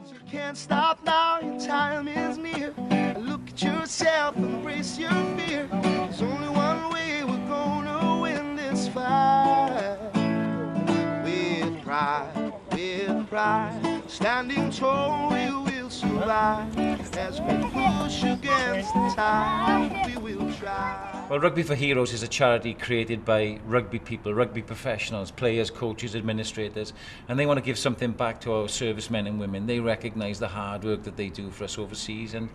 You can't stop now, your time is near. Look at yourself, embrace your fear. There's only one way we're gonna win this fight. With pride, standing tall, we will survive. As we push against the tide, we will try. Well, Rugby for Heroes is a charity created by rugby people, rugby professionals, players, coaches, administrators, and they want to give something back to our servicemen and women. They recognise the hard work that they do for us overseas, and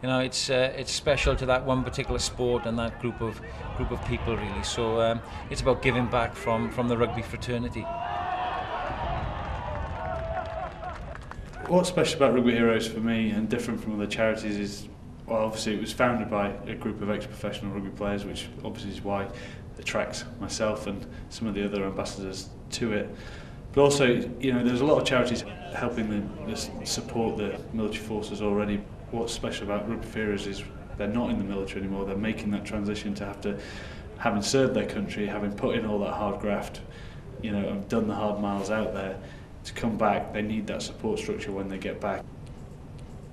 you know it's special to that one particular sport and that group of people really. So it's about giving back from the rugby fraternity. What's special about Rugby Heroes for me and different from other charities is, well, obviously it was founded by a group of ex-professional rugby players, which obviously is why it attracts myself and some of the other ambassadors to it. But also, you know, there's a lot of charities helping them support the military forces already. What's special about Rugby For Heroes is they're not in the military anymore. They're making that transition to having served their country, having put in all that hard graft, you know, and done the hard miles out there. To come back, they need that support structure when they get back.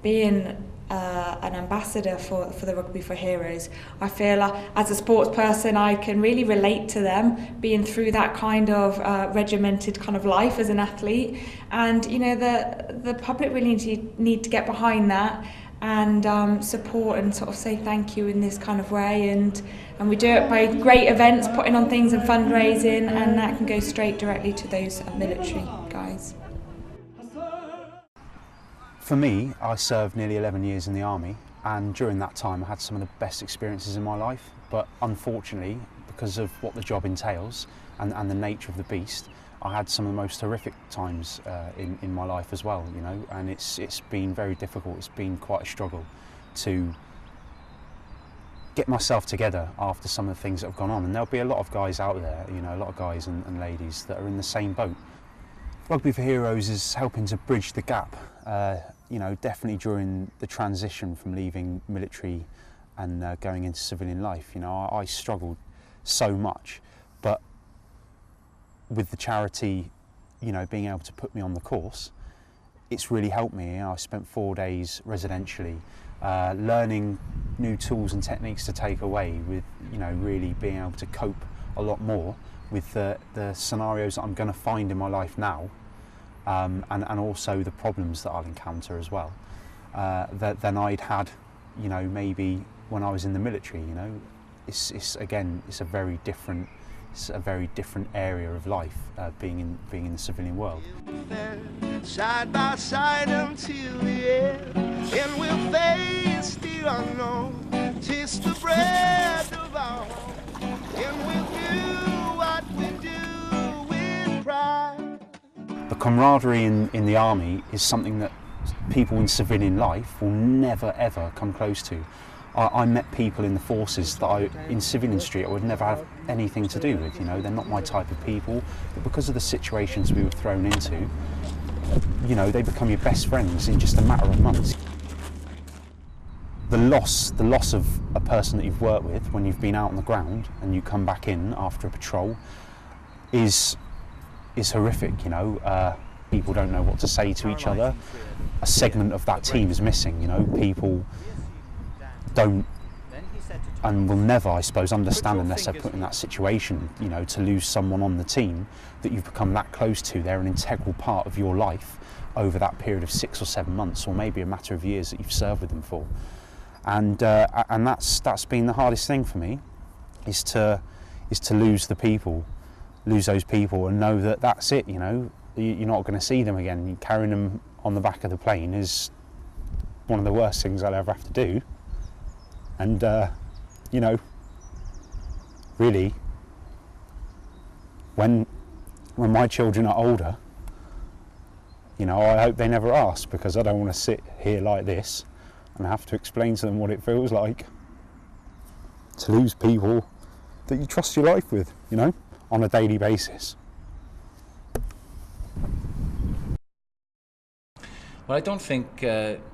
Being an ambassador for the Rugby For Heroes, I feel as a sports person I can really relate to them, being through that kind of regimented kind of life as an athlete, and you know the public really need to get behind that and support and sort of say thank you in this kind of way, and we do it by great events, putting on things and fundraising, and that can go straight directly to those military guys. For me, I served nearly 11 years in the army, and during that time I had some of the best experiences in my life, but unfortunately, because of what the job entails and the nature of the beast, I had some of the most horrific times in my life as well, you know, and it's been very difficult. It's been quite a struggle to get myself together after some of the things that have gone on, and there'll be a lot of guys out there, you know, a lot of guys and ladies that are in the same boat. Rugby For Heroes is helping to bridge the gap, you know, definitely during the transition from leaving military and going into civilian life. You know, I struggled so much, but with the charity, you know, being able to put me on the course, it's really helped me. You know, I spent 4 days residentially, learning new tools and techniques to take away with, you know, really being able to cope a lot more with the scenarios that I'm going to find in my life now, and also the problems that I'll encounter as well, than I'd had, you know, maybe when I was in the military. You know, it's a very different area of life, being in the civilian world. Side by side until the end, and we'll face the unknown, taste the bread of our home, and we'll do what we do with pride. The camaraderie in the army is something that people in civilian life will never ever come close to. I met people in the forces that in civilian street I would never have anything to do with. You know, they're not my type of people, but because of the situations we were thrown into, you know, they become your best friends in just a matter of months. The loss of a person that you've worked with when you've been out on the ground and you come back in after a patrol is horrific. You know, people don't know what to say to each other. A segment of that team is missing. You know, people don't and will never, I suppose, understand unless they're put in that situation, you know, to lose someone on the team that you've become that close to. They're an integral part of your life over that period of 6 or 7 months, or maybe a matter of years that you've served with them for. And that's been the hardest thing for me, is to lose those people and know that that's it. You know, you're not going to see them again. Carrying them on the back of the plane is one of the worst things I'll ever have to do. And, you know, really, when my children are older, you know, I hope they never ask, because I don't want to sit here like this and have to explain to them what it feels like to lose people that you trust your life with, you know, on a daily basis. Well, I don't think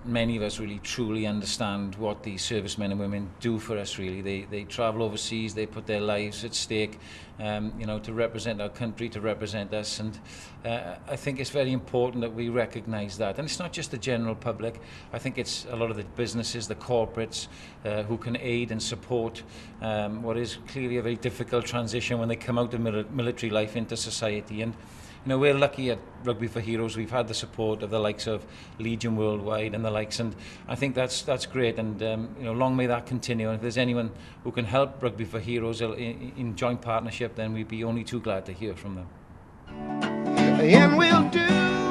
many of us really truly understand what these servicemen and women do for us, really. They travel overseas, they put their lives at stake, you know, to represent our country, to represent us, and I think it's very important that we recognise that. And it's not just the general public. I think it's a lot of the businesses, the corporates, who can aid and support what is clearly a very difficult transition when they come out of military life into society. And you know, we're lucky at Rugby for Heroes. We've had the support of the likes of Legion Worldwide and the likes, and I think that's great. And you know, long may that continue. And if there's anyone who can help Rugby for Heroes in joint partnership, then we'd be only too glad to hear from them. And we'll do